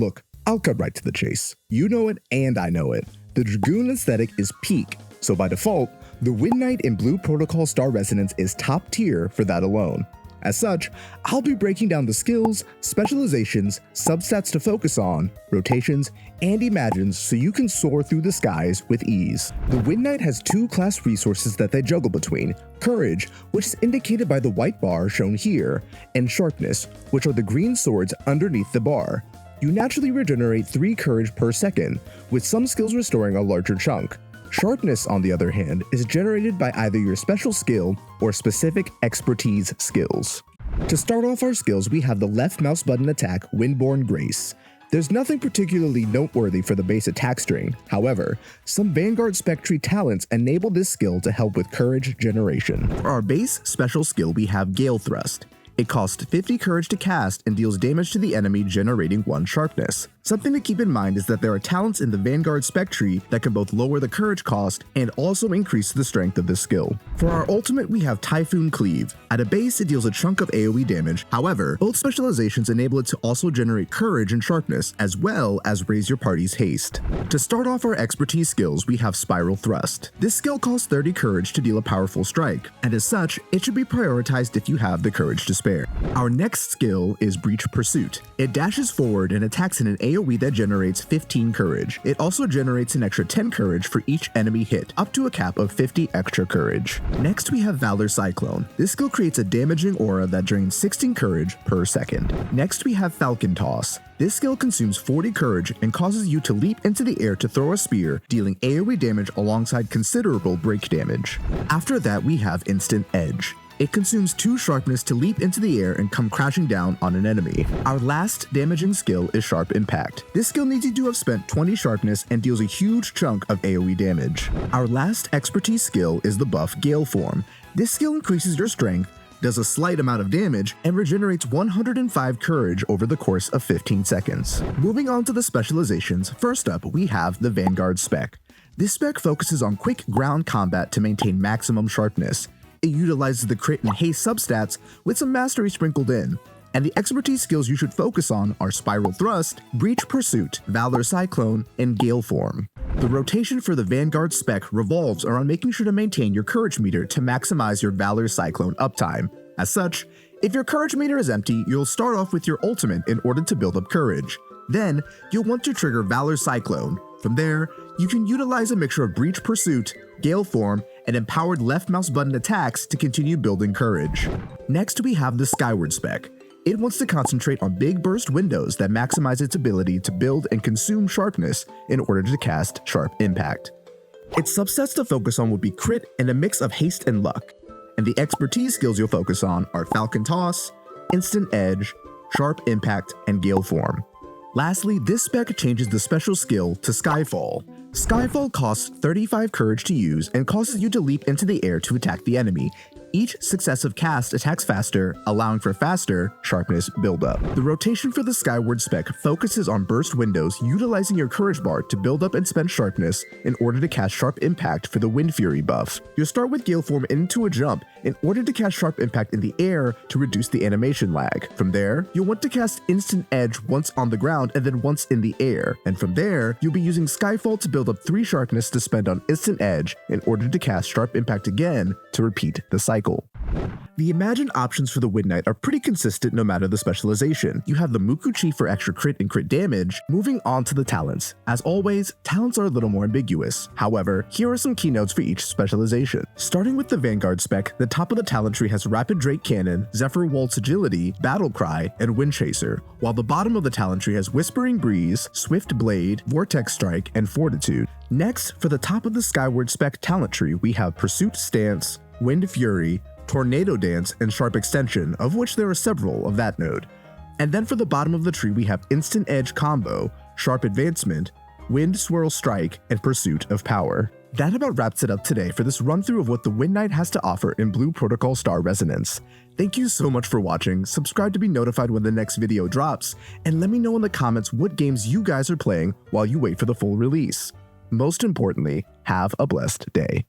Look, I'll cut right to the chase. You know it and I know it. The Dragoon aesthetic is peak, so by default, the Wind Knight in Blue Protocol Star Resonance is top tier for that alone. As such, I'll be breaking down the skills, specializations, substats to focus on, rotations, and imagines so you can soar through the skies with ease. The Wind Knight has two class resources that they juggle between: Courage, which is indicated by the white bar shown here, and Sharpness, which are the green swords underneath the bar. You naturally regenerate 3 courage per second, with some skills restoring a larger chunk. Sharpness, on the other hand, is generated by either your special skill or specific expertise skills. To start off our skills, we have the left mouse button attack, Windborn Grace. There's nothing particularly noteworthy for the base attack string. However, some Vanguard Spec tree talents enable this skill to help with courage generation. For our base special skill, we have Gale Thrust. It costs 50 courage to cast and deals damage to the enemy, generating 1 sharpness. Something to keep in mind is that there are talents in the Vanguard Spec tree that can both lower the courage cost and also increase the strength of this skill. For our ultimate, we have Typhoon Cleave. At a base, it deals a chunk of AoE damage. However, both specializations enable it to also generate courage and sharpness, as well as raise your party's haste. To start off our expertise skills, we have Spiral Thrust. This skill costs 30 courage to deal a powerful strike, and as such, it should be prioritized if you have the courage to spare. Our next skill is Breach Pursuit. It dashes forward and attacks in an AoE that generates 15 courage. It also generates an extra 10 courage for each enemy hit, up to a cap of 50 extra courage. Next, we have Valor Cyclone. This skill creates a damaging aura that drains 16 courage per second. Next, we have Falcon Toss. This skill consumes 40 courage and causes you to leap into the air to throw a spear, dealing AoE damage alongside considerable break damage. After that, we have Instant Edge. It consumes 2 sharpness to leap into the air and come crashing down on an enemy. Our last damaging skill is Sharp Impact. This skill needs you to have spent 20 sharpness and deals a huge chunk of AoE damage. Our last expertise skill is the buff Gale Form. This skill increases your strength, does a slight amount of damage, and regenerates 105 courage over the course of 15 seconds. Moving on to the specializations, first up we have the Vanguard Spec. This spec focuses on quick ground combat to maintain maximum sharpness. It utilizes the crit and haste substats with some mastery sprinkled in, and the expertise skills you should focus on are Spiral Thrust, Breach Pursuit, Valor Cyclone, and Gale Form. The rotation for the Vanguard Spec revolves around making sure to maintain your courage meter to maximize your Valor Cyclone uptime. As such, if your courage meter is empty, you'll start off with your ultimate in order to build up courage. Then, you'll want to trigger Valor Cyclone. From there, you can utilize a mixture of Breach Pursuit, Gale Form, and empowered left mouse button attacks to continue building courage. Next, we have the Skyward Spec. It wants to concentrate on big burst windows that maximize its ability to build and consume sharpness in order to cast Sharp Impact. Its subsets to focus on would be crit and a mix of haste and luck, and the expertise skills you'll focus on are Falcon Toss, Instant Edge, Sharp Impact, and Gale Form. Lastly, this spec changes the special skill to Skyfall. Skyfall costs 35 courage to use and causes you to leap into the air to attack the enemy. Each successive cast attacks faster, allowing for faster sharpness buildup. The rotation for the Skyward Spec focuses on burst windows, utilizing your courage bar to build up and spend sharpness in order to cast Sharp Impact for the Wind Fury buff. You'll start with Gale Form into a jump in order to cast Sharp Impact in the air to reduce the animation lag. From there, you'll want to cast Instant Edge once on the ground and then once in the air. And from there, you'll be using Skyfall to build up 3 sharpness to spend on Instant Edge in order to cast Sharp Impact again to repeat the cycle. The imagined options for the Wind Knight are pretty consistent no matter the specialization. You have the Mukuchi for extra crit and crit damage. Moving on to the talents. As always, talents are a little more ambiguous. However, here are some keynotes for each specialization. Starting with the Vanguard Spec, the top of the talent tree has Rapid Drake Cannon, Zephyr Waltz Agility, Battle Cry, and Wind Chaser, while the bottom of the talent tree has Whispering Breeze, Swift Blade, Vortex Strike, and Fortitude. Next, for the top of the Skyward Spec talent tree, we have Pursuit Stance, Wind Fury, Tornado Dance, and Sharp Extension, of which there are several of that node. And then for the bottom of the tree we have Instant Edge Combo, Sharp Advancement, Wind Swirl Strike, and Pursuit of Power. That about wraps it up today for this run through of what the Wind Knight has to offer in Blue Protocol Star Resonance. Thank you so much for watching, subscribe to be notified when the next video drops, and let me know in the comments what games you guys are playing while you wait for the full release. Most importantly, have a blessed day.